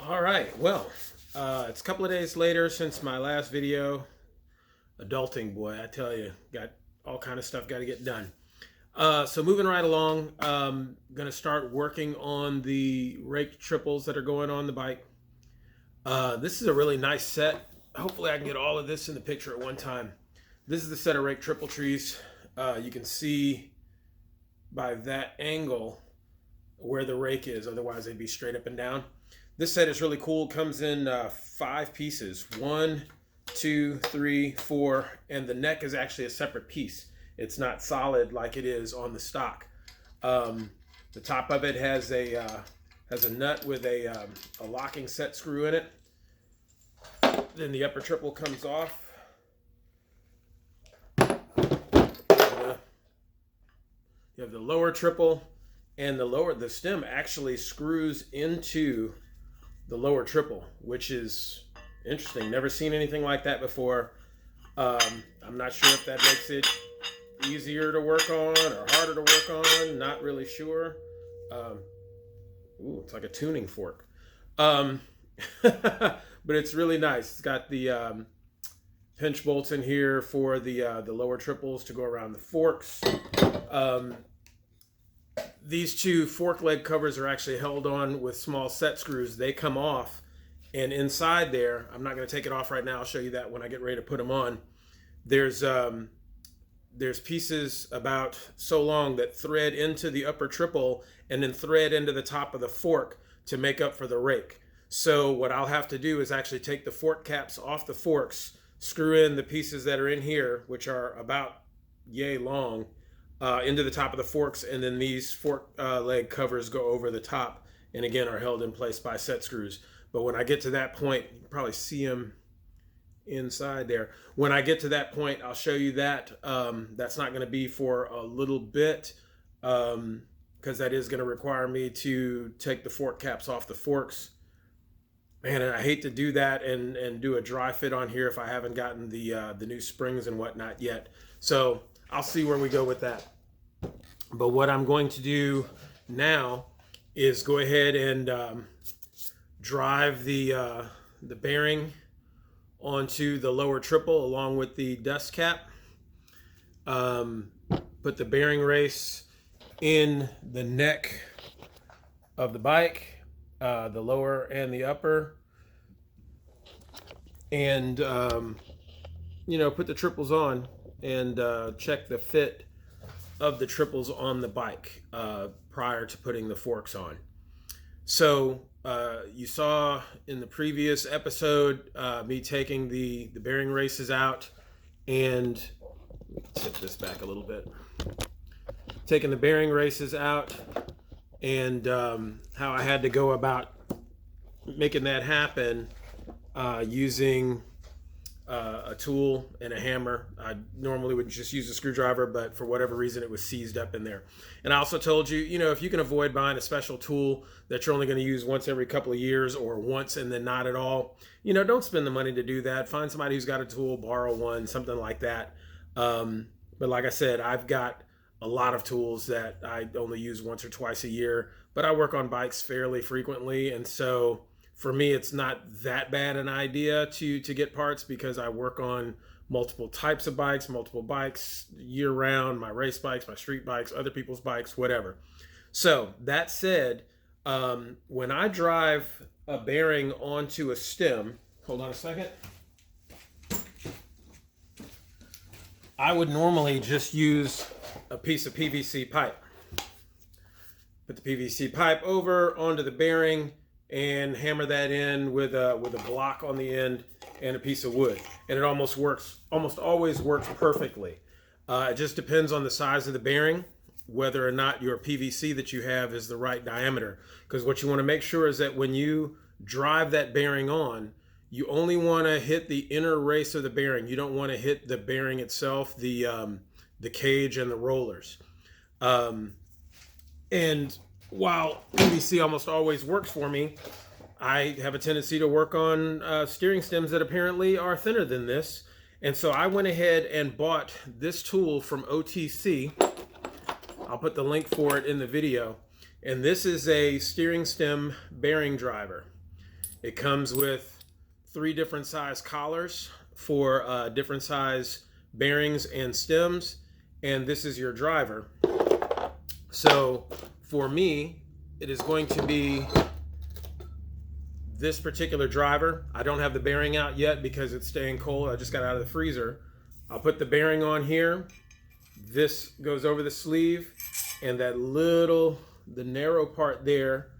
All right, well, it's a couple of days later since my last video. Adulting, boy, I tell you, got all kind of stuff got to get done. So moving right along, gonna start working on the raked triples that are going on the bike. This is a really nice set. Hopefully I can get all of this in the picture at one time. This is the set of raked triple trees. You can see by that angle where the rake is, otherwise they'd be straight up and down. This set is really cool. It comes in 5 pieces. 1, 2, 3, 4, and the neck is actually a separate piece. It's not solid like it is on the stock. The top of it has a nut with a locking set screw in it. Then the upper triple comes off. You have the lower triple, and the stem actually screws into the lower triple, which is interesting. Never seen anything like that before. I'm not sure if that makes it easier to work on or harder to work on. Not really sure. Ooh, it's like a tuning fork. But it's really nice. It's got the pinch bolts in here for the lower triples to go around the forks. These 2 fork leg covers are actually held on with small set screws. They come off, and inside there, I'm not going to take it off right now. I'll show you that when I get ready to put them on. There's pieces about so long that thread into the upper triple and then thread into the top of the fork to make up for the rake. So what I'll have to do is actually take the fork caps off the forks, screw in the pieces that are in here, which are about yay long, into the top of the forks, and then these fork leg covers go over the top and again are held in place by set screws. But when I get to that point, you can probably see them inside there. When I get to that point, I'll show you that. That's not going to be for a little bit, because that is going to require me to take the fork caps off the forks. Man, and I hate to do that and do a dry fit on here if I haven't gotten the new springs and whatnot yet. So I'll see where we go with that. But what I'm going to do now is go ahead and drive the bearing onto the lower triple along with the dust cap. Put the bearing race in the neck of the bike, the lower and the upper, and put the triples on and check the fit of the triples on the bike prior to putting the forks on. So you saw in the previous episode me taking the bearing races out, and tip this back a little bit. Taking the bearing races out, and how I had to go about making that happen using a tool and a hammer. I normally would just use a screwdriver, but for whatever reason it was seized up in there. And I also told you, if you can avoid buying a special tool that you're only going to use once every couple of years or once and then not at all, don't spend the money to do that. Find somebody who's got a tool, borrow one, something like that. But like I said, I've got a lot of tools that I only use once or twice a year, but I work on bikes fairly frequently, and so for me, it's not that bad an idea to get parts, because I work on multiple types of bikes, multiple bikes year round, my race bikes, my street bikes, other people's bikes, whatever. So that said, when I drive a bearing onto a stem, hold on a second, I would normally just use a piece of PVC pipe. Put the PVC pipe over onto the bearing and hammer that in with a block on the end and a piece of wood, and it almost always works perfectly. It just depends on the size of the bearing, whether or not your PVC that you have is the right diameter, because what you want to make sure is that when you drive that bearing on, you only want to hit the inner race of the bearing. You don't want to hit the bearing itself, the cage and the rollers. And while PVC almost always works for me, I have a tendency to work on steering stems that apparently are thinner than this. And so I went ahead and bought this tool from OTC. I'll put the link for it in the video. And this is a steering stem bearing driver. It comes with 3 different size collars for different size bearings and stems, and this is your driver. So for me, it is going to be this particular driver. I don't have the bearing out yet because it's staying cold. I just got out of the freezer. I'll put the bearing on here. This goes over the sleeve, and that the narrow part there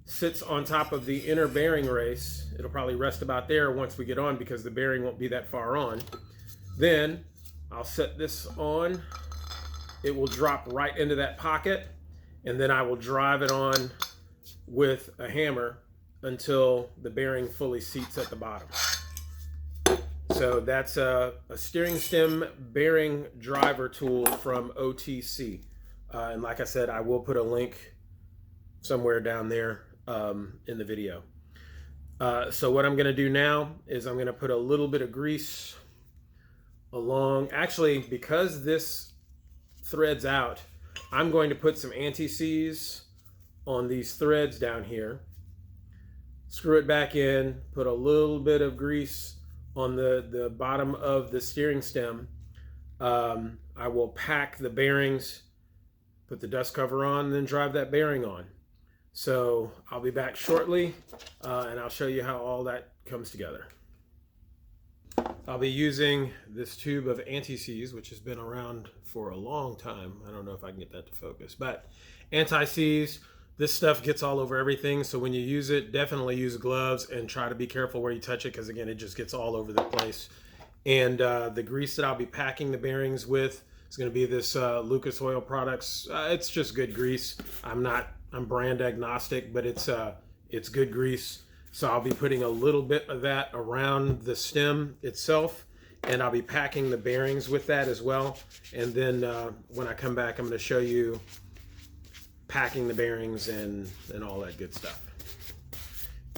sits on top of the inner bearing race. It'll probably rest about there once we get on because the bearing won't be that far on. Then I'll set this on. It will drop right into that pocket, and then I will drive it on with a hammer until the bearing fully seats at the bottom. So that's a steering stem bearing driver tool from OTC. And like I said, I will put a link somewhere down there in the video. So what I'm going to do now is I'm going to put a little bit of grease along. Actually, because this threads out, I'm going to put some anti-seize on these threads down here. Screw it back in, put a little bit of grease on the bottom of the steering stem. I will pack the bearings, put the dust cover on, and then drive that bearing on. So I'll be back shortly, and I'll show you how all that comes together. I'll be using this tube of anti-seize, which has been around for a long time. I don't know if I can get that to focus, but anti-seize, this stuff gets all over everything. So when you use it, definitely use gloves and try to be careful where you touch it, because again, it just gets all over the place. And the grease that I'll be packing the bearings with is going to be this Lucas Oil Products. It's just good grease. I'm brand agnostic, but it's good grease. So I'll be putting a little bit of that around the stem itself, and I'll be packing the bearings with that as well. And then when I come back, I'm going to show you packing the bearings and all that good stuff,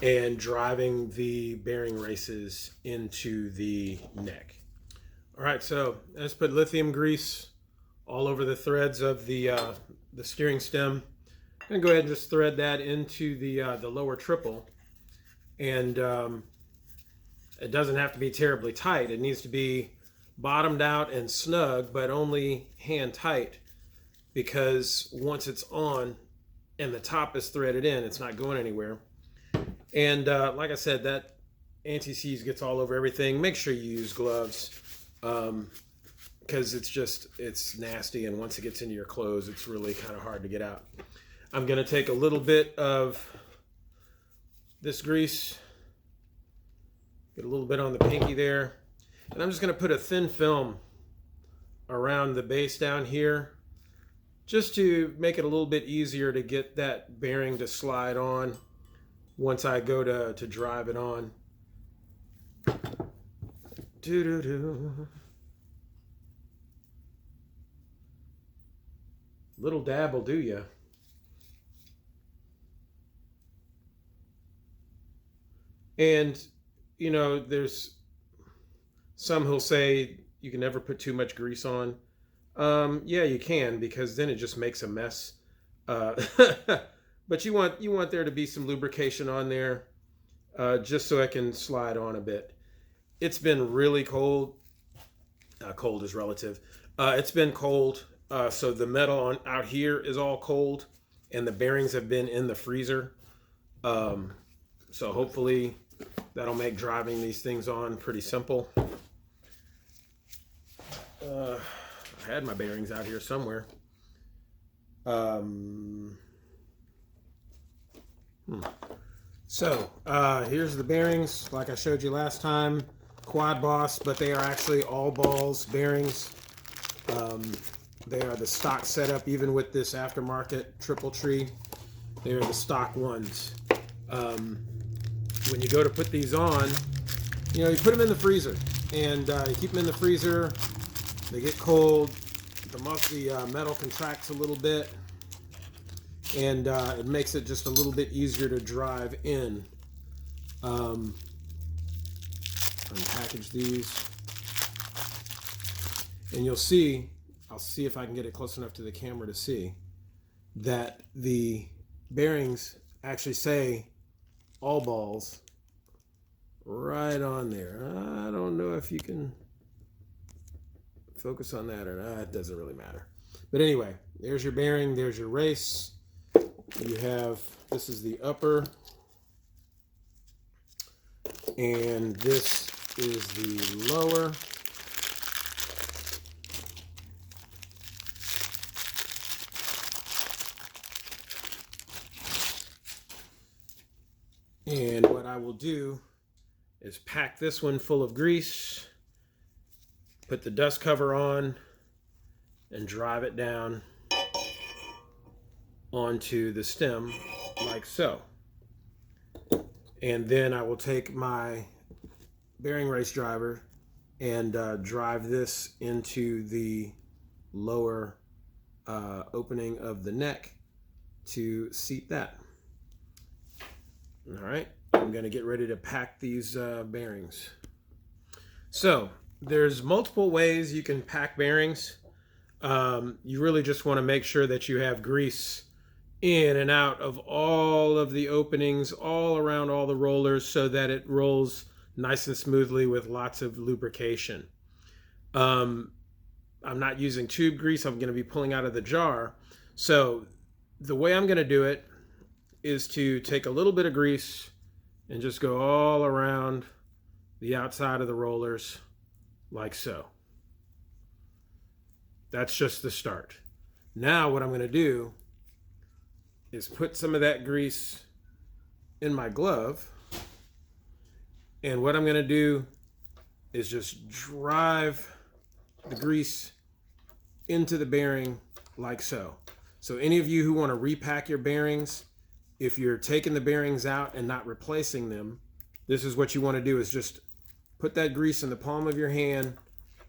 and driving the bearing races into the neck. All right, so I just put lithium grease all over the threads of the steering stem. I'm going to go ahead and just thread that into the lower triple. And it doesn't have to be terribly tight. It needs to be bottomed out and snug, but only hand tight, because once it's on and the top is threaded in, it's not going anywhere. And like I said, that anti-seize gets all over everything. Make sure you use gloves, because it's nasty, and once it gets into your clothes, it's really kind of hard to get out. I'm going to take a little bit of this grease, get a little bit on the pinky there, and I'm just going to put a thin film around the base down here, just to make it a little bit easier to get that bearing to slide on once I go to drive it on. Little dab will do ya. And, you know, there's some who'll say you can never put too much grease on. Yeah, you can, because then it just makes a mess. But you want there to be some lubrication on there, just so it can slide on a bit. It's been really cold. Cold is relative. It's been cold, so the metal out here is all cold, and the bearings have been in the freezer. So hopefully that'll make driving these things on pretty simple. I had my bearings out here somewhere. So here's the bearings, like I showed you last time. Quad Boss, but they are actually all balls bearings. They are the stock setup, even with this aftermarket triple tree. They are the stock ones. When you go to put these on, you know, you put them in the freezer, and you keep them in the freezer. They get cold. The metal contracts a little bit, and it makes it just a little bit easier to drive in. Unpackage these, and you'll see, I'll see if I can get it close enough to the camera to see that the bearings actually say all balls right on there. I don't know if you can focus on that or not. It doesn't really matter. But anyway, there's your bearing. There's your race. You have, this is the upper, and this is the lower. And what I will do is pack this one full of grease, put the dust cover on, and drive it down onto the stem like so. And then I will take my bearing race driver and drive this into the lower opening of the neck to seat that. All right, I'm going to get ready to pack these bearings. So there's multiple ways you can pack bearings. You really just want to make sure that you have grease in and out of all of the openings, all around all the rollers, so that it rolls nice and smoothly with lots of lubrication. I'm not using tube grease. I'm going to be pulling out of the jar. So the way I'm going to do it is to take a little bit of grease and just go all around the outside of the rollers like so. That's just the start. Now what I'm going to do is put some of that grease in my glove, and what I'm going to do is just drive the grease into the bearing like so. So any of you who want to repack your bearings, if you're taking the bearings out and not replacing them, this is what you want to do, is just put that grease in the palm of your hand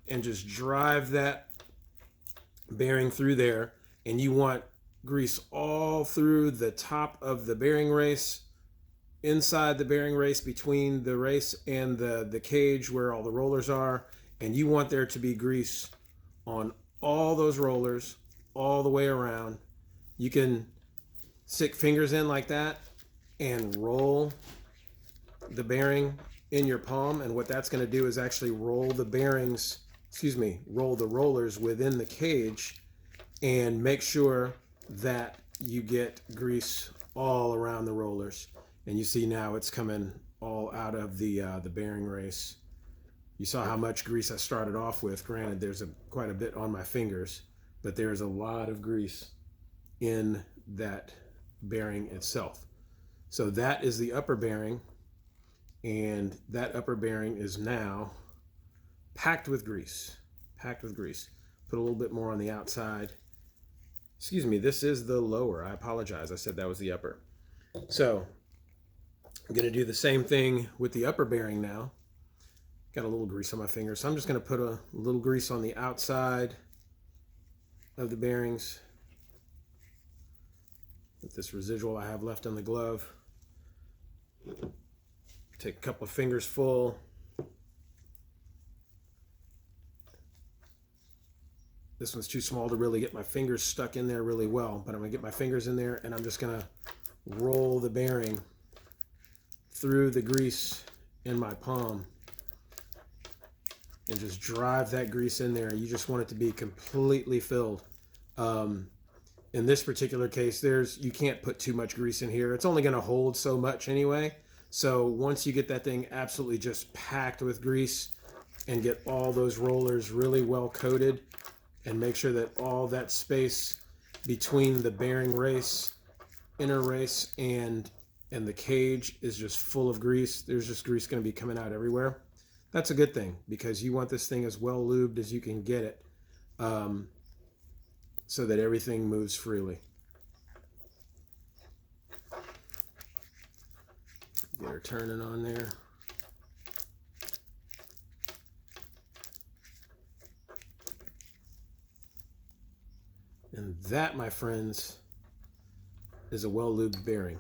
and just drive that bearing through there. And you want grease all through the top of the bearing race, inside the bearing race, between the race and the cage where all the rollers are. And you want there to be grease on all those rollers all the way around. You can stick fingers in like that and roll the bearing in your palm, and what that's going to do is actually roll the bearings, roll the rollers within the cage, and make sure that you get grease all around the rollers. And you see now it's coming all out of the bearing race. You saw how much grease I started off with. Granted, there's quite a bit on my fingers, but there's a lot of grease in that bearing itself. So that is the upper bearing, and that upper bearing is now packed with grease. Put a little bit more on the outside. Excuse me, this is the lower. I apologize. I said that was the upper. So I'm going to do the same thing with the upper bearing now. Got a little grease on my finger, so I'm just going to put a little grease on the outside of the bearings with this residual I have left on the glove. Take a couple of fingers full. This one's too small to really get my fingers stuck in there really well, but I'm going to get my fingers in there, and I'm just going to roll the bearing through the grease in my palm and just drive that grease in there. You just want it to be completely filled. In this particular case, you can't put too much grease in here. It's only going to hold so much anyway. So once you get that thing absolutely just packed with grease and get all those rollers really well coated, and make sure that all that space between the bearing race, inner race, and the cage is just full of grease. There's just grease going to be coming out everywhere. That's a good thing, because you want this thing as well lubed as you can get it, so that everything moves freely. Get her turning on there. And that, my friends, is a well-lubed bearing.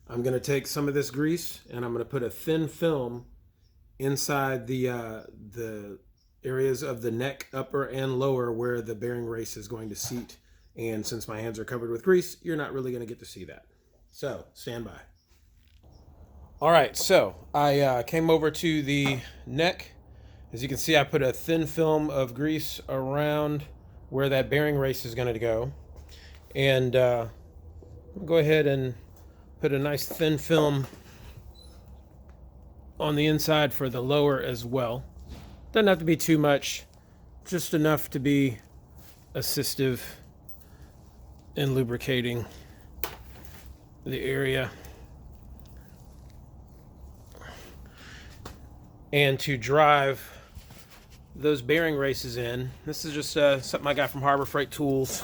I'm going to take some of this grease and I'm going to put a thin film inside the areas of the neck, upper and lower, where the bearing race is going to seat. And since my hands are covered with grease, you're not really going to get to see that. So, stand by. All right, so I came over to the neck. As you can see, I put a thin film of grease around where that bearing race is going to go. And go ahead and put a nice thin film on the inside for the lower as well. Doesn't have to be too much, just enough to be assistive in lubricating the area. And to drive those bearing races in, this is just something I got from Harbor Freight Tools.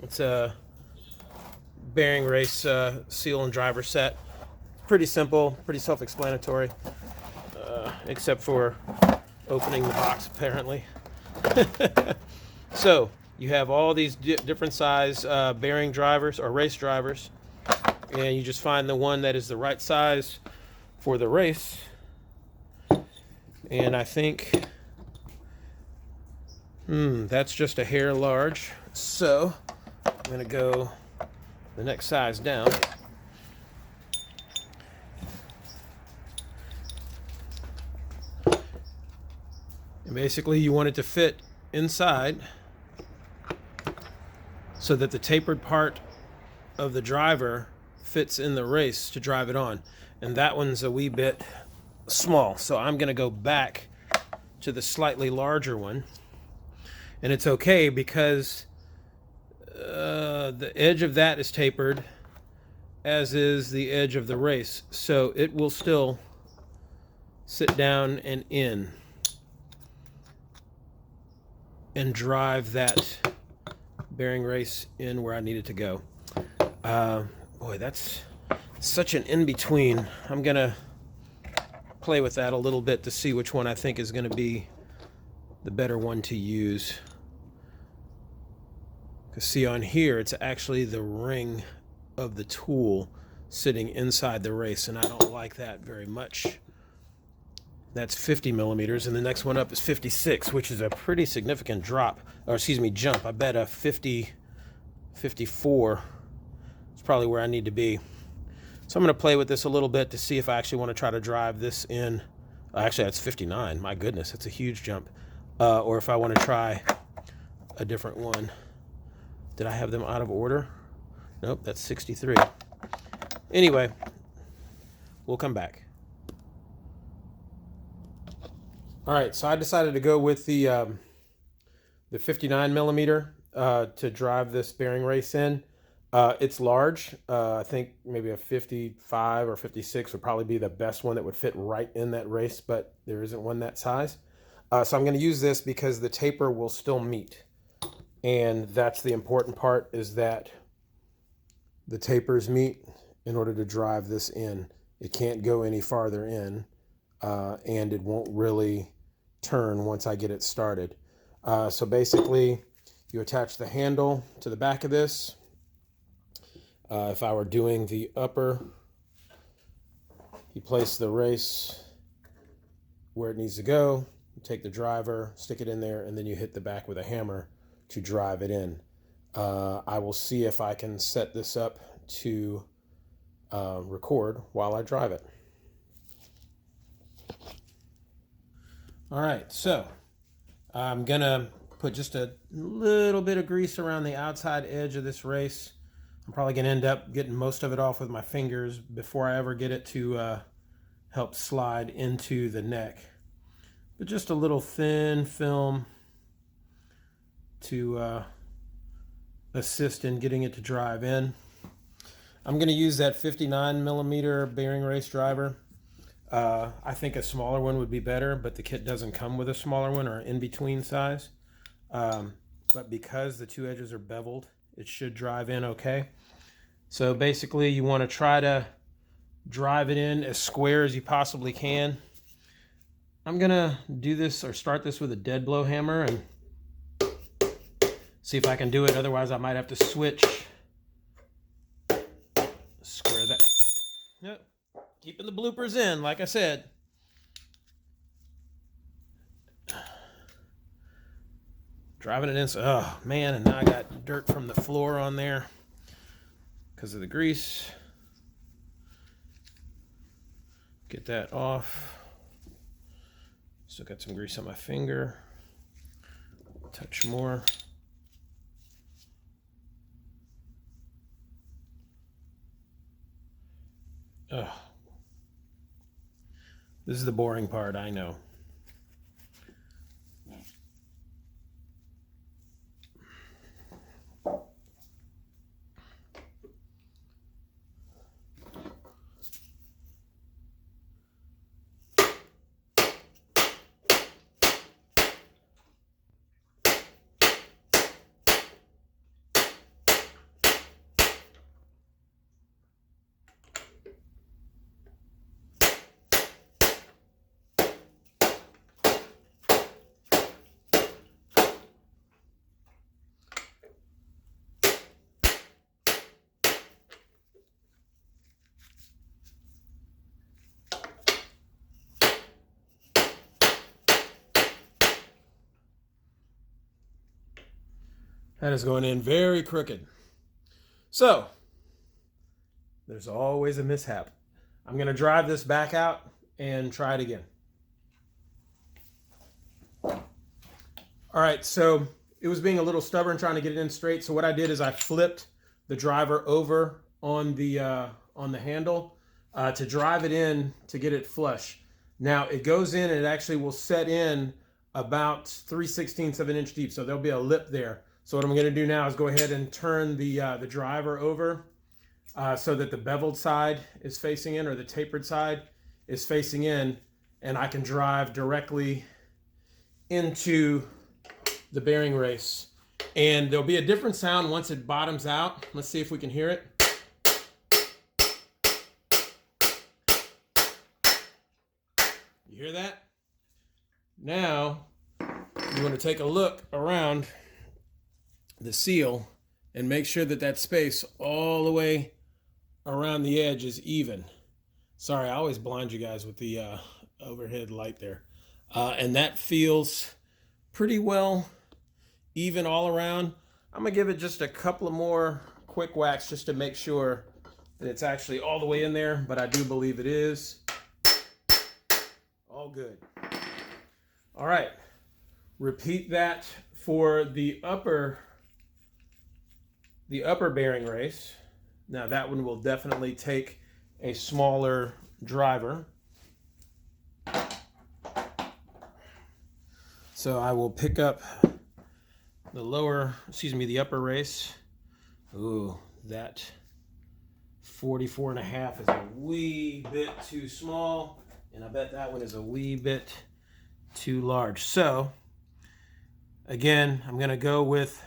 It's a bearing race seal and driver set. Pretty simple, pretty self-explanatory, except for opening the box apparently. So you have all these different size bearing drivers or race drivers, and you just find the one that is the right size for the race. And I think that's just a hair large, so I'm going to go the next size down. And basically you want it to fit inside so that the tapered part of the driver fits in the race to drive it on. And that one's a wee bit small, so I'm going to go back to the slightly larger one. And it's okay because the edge of that is tapered, as is the edge of the race, so it will still sit down and in and drive that bearing race in where I need it to go. Boy, that's such an in-between. I'm gonna play with that a little bit to see which one I think is gonna be the better one to use. Because see, on here it's actually the ring of the tool sitting inside the race, and I don't like that very much. That's 50 millimeters, and the next one up is 56, which is a pretty significant drop, or excuse me, jump. I bet a 54 is probably where I need to be. So I'm going to play with this a little bit to see if I actually want to try to drive this in. Actually, that's 59. My goodness, it's a huge jump. Or if I want to try a different one. Did I have them out of order? Nope, that's 63. Anyway, we'll come back. All right, so I decided to go with the 59 millimeter to drive this bearing race in. It's large. I think maybe a 55 or 56 would probably be the best one that would fit right in that race, but there isn't one that size. So I'm going to use this because the taper will still meet. And that's the important part, is that the tapers meet in order to drive this in. It can't go any farther in, and it won't really turn once I get it started. So basically, you attach the handle to the back of this. If I were doing the upper, you place the race where it needs to go, you take the driver, stick it in there, and then you hit the back with a hammer to drive it in. I will see if I can set this up to record while I drive it. All right, so I'm gonna put just a little bit of grease around the outside edge of this race. I'm probably gonna end up getting most of it off with my fingers before I ever get it to help slide into the neck. But just a little thin film to assist in getting it to drive in. I'm gonna use that 59 millimeter bearing race driver. I think a smaller one would be better, but the kit doesn't come with a smaller one or an in-between size. But because the two edges are beveled, it should drive in okay. So basically you want to try to drive it in as square as you possibly can. I'm gonna do this or start this with a dead blow hammer and see if I can do it. Otherwise I might have to switch. Square that. Yep. Keeping the bloopers in, like I said. Driving it in, so, oh man, and now I got dirt from the floor on there because of the grease. Get that off. Still got some grease on my finger. Touch more. Ugh. This is the boring part, I know. That is going in very crooked. So, there's always a mishap. I'm going to drive this back out and try it again. All right, so it was being a little stubborn trying to get it in straight. So what I did is I flipped the driver over on the handle to drive it in to get it flush. Now it goes in and it actually will set in about 3/16 of an inch deep. So there'll be a lip there. So what I'm going to do now is go ahead and turn the driver over so that the beveled side is facing in, or the tapered side is facing in, and I can drive directly into the bearing race. And there'll be a different sound once it bottoms out. Let's see if we can hear it. You hear that? Now you want to take a look around the seal and make sure that that space all the way around the edge is even. Sorry, I always blind you guys with the overhead light there. And that feels pretty well even all around. I'm gonna give it just a couple of more quick whacks just to make sure that it's actually all the way in there, but I do believe it is. All good. All right, repeat that for the upper bearing race. Now that one will definitely take a smaller driver. So I will pick up the upper race. Ooh, that 44.5 is a wee bit too small, and I bet that one is a wee bit too large. So again, I'm gonna go with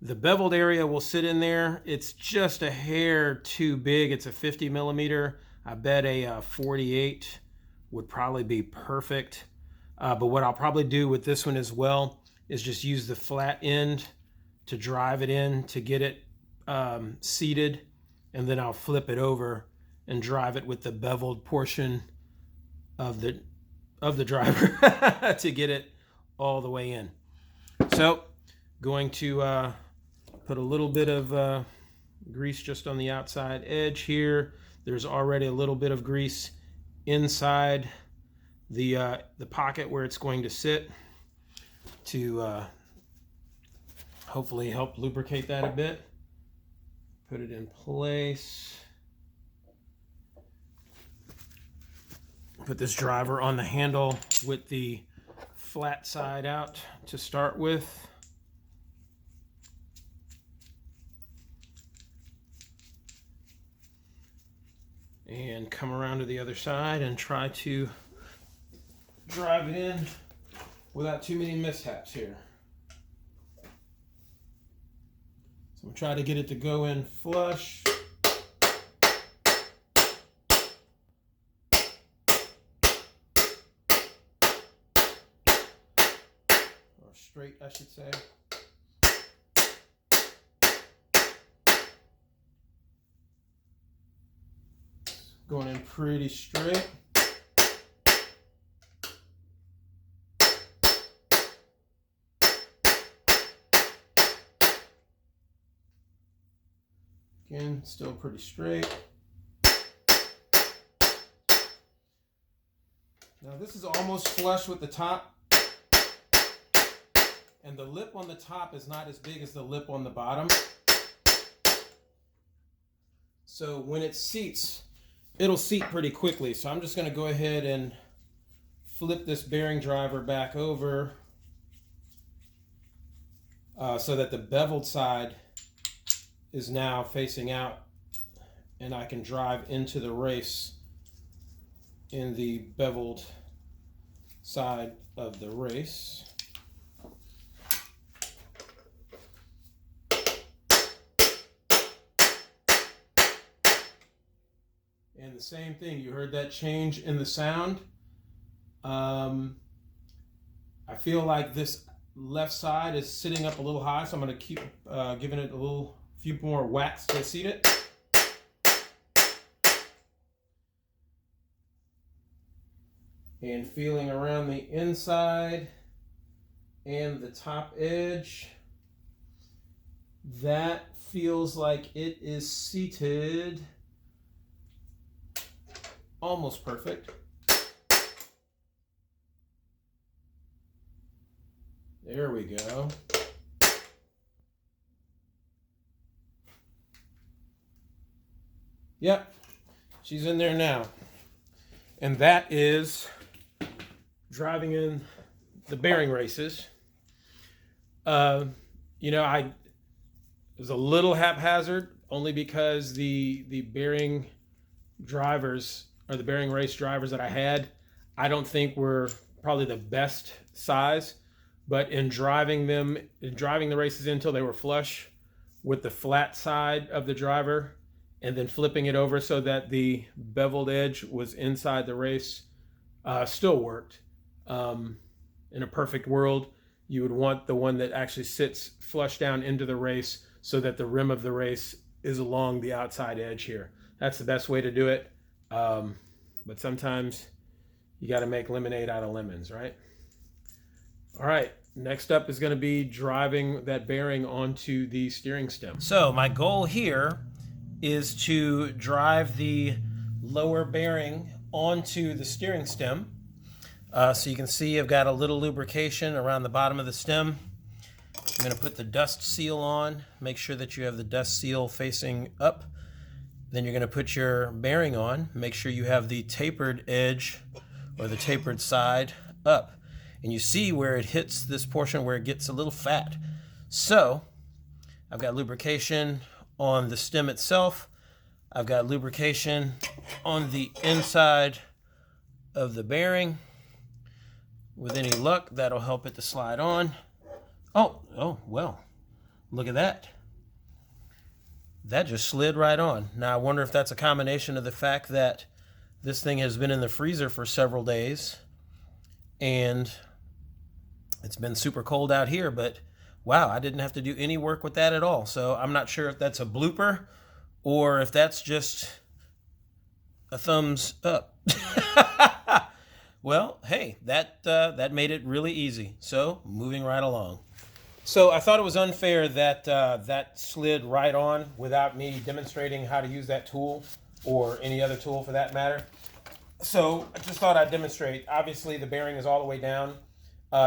the beveled area will sit in there. It's just a hair too big. It's a 50 millimeter. I bet a 48 would probably be perfect. But what I'll probably do with this one as well is just use the flat end to drive it in to get it seated, and then I'll flip it over and drive it with the beveled portion of the driver to get it all the way in. So going to put a little bit of grease just on the outside edge here. There's already a little bit of grease inside the pocket where it's going to sit to hopefully help lubricate that a bit. Put it in place. Put this driver on the handle with the flat side out to start with. And come around to the other side and try to drive it in without too many mishaps here. So I'm trying to get it to go in flush. Or straight, I should say. Going in pretty straight. Again, still pretty straight. Now this is almost flush with the top, and the lip on the top is not as big as the lip on the bottom. So when it seats, it'll seat pretty quickly. So I'm just going to go ahead and flip this bearing driver back over so that the beveled side is now facing out, and I can drive into the race in the beveled side of the race. And the same thing, you heard that change in the sound. I feel like this left side is sitting up a little high, so I'm going to keep giving it a few more whacks to seat it. And feeling around the inside and the top edge. That feels like it is seated almost perfect. There we go. Yep, she's in there now. And that is driving in the bearing races. You know, I was a little haphazard only because the bearing drivers, or the bearing race drivers that I had, I don't think were probably the best size. But in driving the races until they were flush with the flat side of the driver, and then flipping it over so that the beveled edge was inside the race, still worked. In a perfect world, you would want the one that actually sits flush down into the race so that the rim of the race is along the outside edge here. That's the best way to do it. But sometimes you got to make lemonade out of lemons, right? All right, next up is going to be driving that bearing onto the steering stem. So my goal here is to drive the lower bearing onto the steering stem. So you can see I've got a little lubrication around the bottom of the stem. I'm going to put the dust seal on. Make sure that you have the dust seal facing up. Then you're going to put your bearing on. Make sure you have the tapered edge or the tapered side up. And you see where it hits this portion where it gets a little fat. So I've got lubrication on the stem itself. I've got lubrication on the inside of the bearing. With any luck, that'll help it to slide on. Oh, well, look at that. That just slid right on. Now I wonder if that's a combination of the fact that this thing has been in the freezer for several days and it's been super cold out here, but wow, I didn't have to do any work with that at all. So I'm not sure if that's a blooper or if that's just a thumbs up. Well, hey, that made it really easy. So moving right along. So I thought it was unfair that that slid right on without me demonstrating how to use that tool or any other tool for that matter. So I just thought I'd demonstrate. Obviously the bearing is all the way down.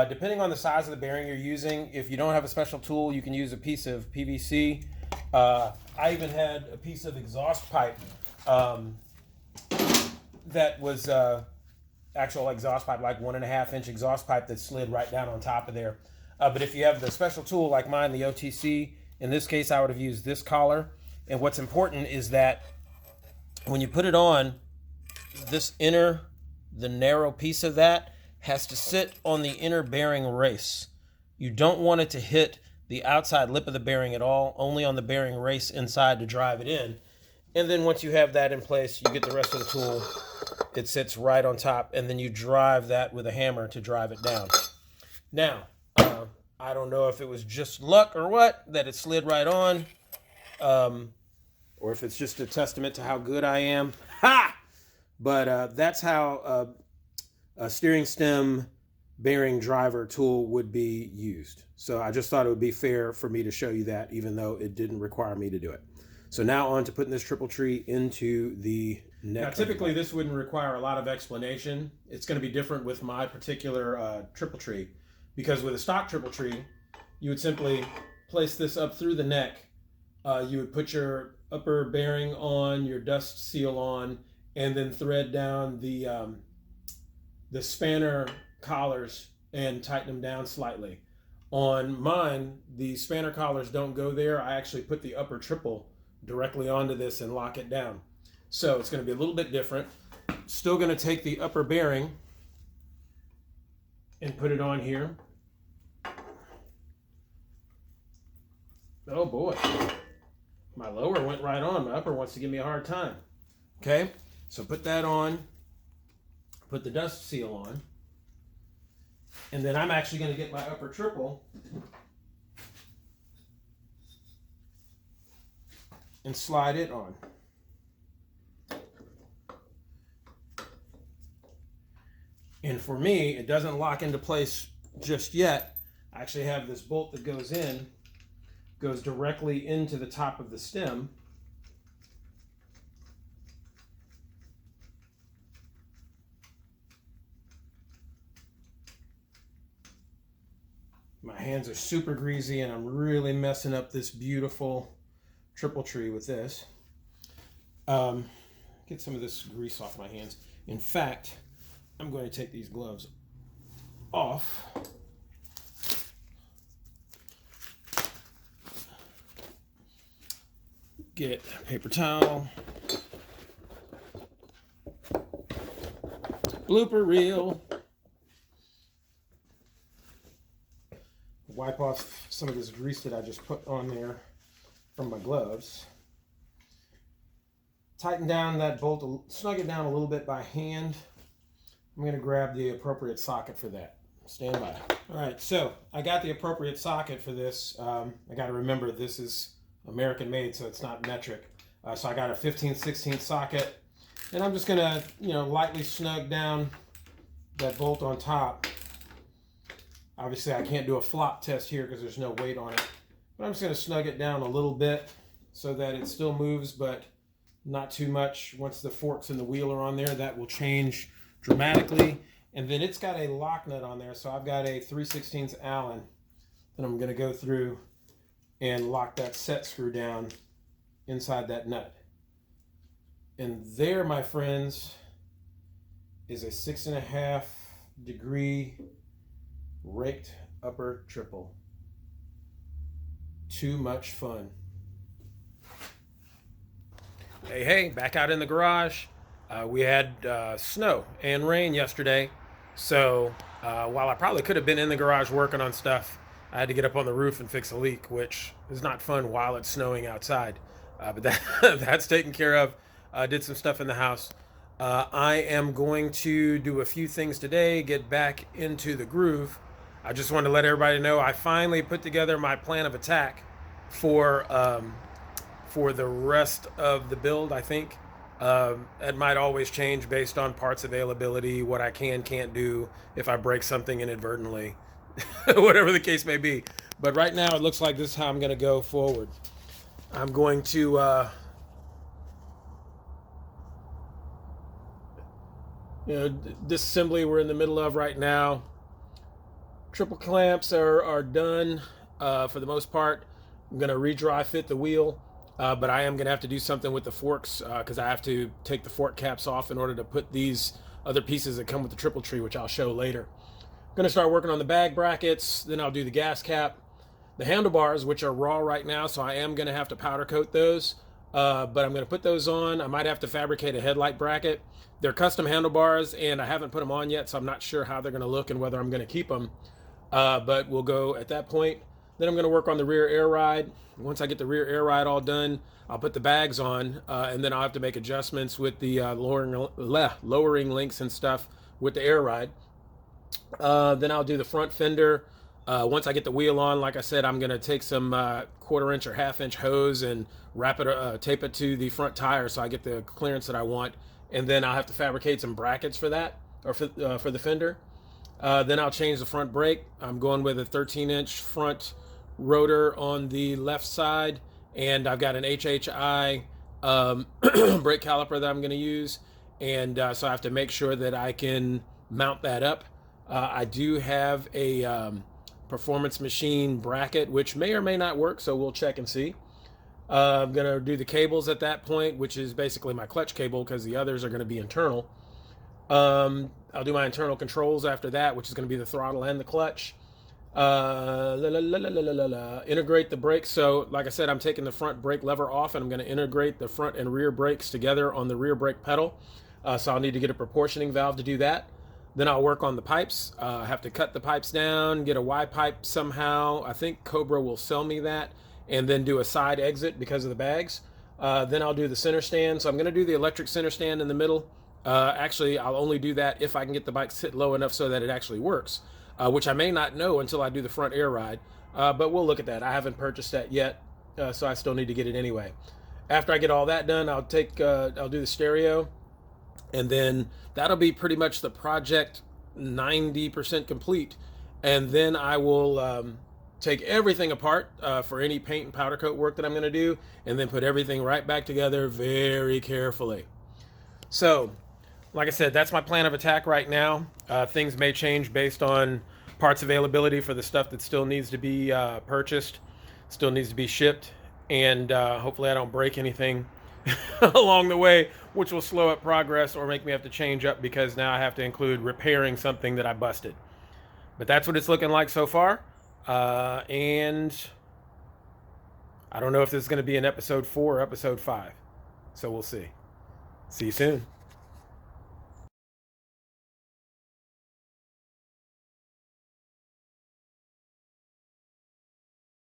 Depending on the size of the bearing you're using, if you don't have a special tool, you can use a piece of PVC. I even had a piece of exhaust pipe that was actual exhaust pipe, like 1.5-inch exhaust pipe that slid right down on top of there. But if you have the special tool like mine, the OTC, in this case I would have used this collar. And what's important is that when you put it on, the narrow piece of that has to sit on the inner bearing race. You don't want it to hit the outside lip of the bearing at all, only on the bearing race inside to drive it in. And then once you have that in place, you get the rest of the tool. It sits right on top, and then you drive that with a hammer to drive it down. Now, I don't know if it was just luck or what, that it slid right on, or if it's just a testament to how good I am. Ha! But that's how a steering stem bearing driver tool would be used. So I just thought it would be fair for me to show you that, even though it didn't require me to do it. So now on to putting this triple tree into the Now, typically this wouldn't require a lot of explanation. It's going to be different with my particular triple tree, because with a stock triple tree, you would simply place this up through the neck. You would put your upper bearing on, your dust seal on, and then thread down the spanner collars and tighten them down slightly. On mine, the spanner collars don't go there. I actually put the upper triple directly onto this and lock it down. So it's going to be a little bit different. Still going to take the upper bearing and put it on here. Oh boy, my lower went right on. My upper wants to give me a hard time. Okay, so put that on, put the dust seal on, and then I'm actually going to get my upper triple and slide it on. And for me, it doesn't lock into place just yet. I actually have this bolt that goes in, goes directly into the top of the stem. My hands are super greasy and I'm really messing up this beautiful triple tree with this. Get some of this grease off my hands. In fact, I'm going to take these gloves off. Get a paper towel. Blooper reel. Wipe off some of this grease that I just put on there from my gloves. Tighten down that bolt, snug it down a little bit by hand. I'm going to grab the appropriate socket for that. Stand by. All right, so I got the appropriate socket for this. I got to remember this is American made, so it's not metric. So I got a 15/16 socket, and I'm just going to, lightly snug down that bolt on top. Obviously, I can't do a flop test here because there's no weight on it, but I'm just going to snug it down a little bit so that it still moves, but not too much. Once the forks and the wheel are on there, that will change dramatically. And then it's got a lock nut on there, so I've got a 3/16 Allen that I'm going to go through and lock that set screw down inside that nut. And there, my friends, is a 6.5 degree raked upper triple. Too much fun. Hey, back out in the garage. We had snow and rain yesterday, so while I probably could have been in the garage working on stuff, I had to get up on the roof and fix a leak, which is not fun while it's snowing outside. But that's taken care of. Did some stuff in the house. I am going to do a few things today, get back into the groove. I just wanted to let everybody know I finally put together my plan of attack for the rest of the build, I think. It might always change based on parts availability, what I can't do, if I break something inadvertently, whatever the case may be. But right now it looks like this is how I'm going to go forward. I'm going to this assembly we're in the middle of right now. Triple clamps are done for the most part. I'm going to re-dry fit the wheel, but I am going to have to do something with the forks because I have to take the fork caps off in order to put these other pieces that come with the triple tree, which I'll show later. I'm going to start working on the bag brackets, then I'll do the gas cap. The handlebars, which are raw right now, so I am going to have to powder coat those, but I'm going to put those on. I might have to fabricate a headlight bracket. They're custom handlebars, and I haven't put them on yet, so I'm not sure how they're going to look and whether I'm going to keep them. But we'll go at that point. Then I'm going to work on the rear air ride. Once I get the rear air ride all done, I'll put the bags on, and then I'll have to make adjustments with the lowering links and stuff with the air ride. Then I'll do the front fender. Once I get the wheel on, like I said, I'm going to take some 1/4 inch or 1/2 inch hose and wrap it, tape it to the front tire so I get the clearance that I want. And then I'll have to fabricate some brackets for that, or for the fender. Then I'll change the front brake. I'm going with a 13-inch front rotor on the left side, and I've got an HHI brake caliper that I'm going to use. And so I have to make sure that I can mount that up. I do have a performance machine bracket, which may or may not work, so we'll check and see. I'm going to do the cables at that point, which is basically my clutch cable because the others are going to be internal. I'll do my internal controls after that, which is going to be the throttle and the clutch. Integrate the brakes. So like I said, I'm taking the front brake lever off and I'm going to integrate the front and rear brakes together on the rear brake pedal. So I'll need to get a proportioning valve to do that. Then I'll work on the pipes. I have to cut the pipes down, get a Y pipe somehow. I think Cobra will sell me that, and then do a side exit because of the bags. Then I'll do the center stand. So I'm going to do the electric center stand in the middle. Actually, I'll only do that if I can get the bike sit low enough so that it actually works, which I may not know until I do the front air ride. But we'll look at that. I haven't purchased that yet, so I still need to get it anyway. After I get all that done, I'll do the stereo, and then that'll be pretty much the project 90% complete. And then I will take everything apart for any paint and powder coat work that I'm going to do, and then put everything right back together very carefully. So, like I said, that's my plan of attack right now. Things may change based on parts availability for the stuff that still needs to be purchased, still needs to be shipped, and hopefully I don't break anything along the way, which will slow up progress or make me have to change up because now I have to include repairing something that I busted. But that's what it's looking like so far. And I don't know if this is going to be an episode 4 or episode 5. So we'll see. See you soon.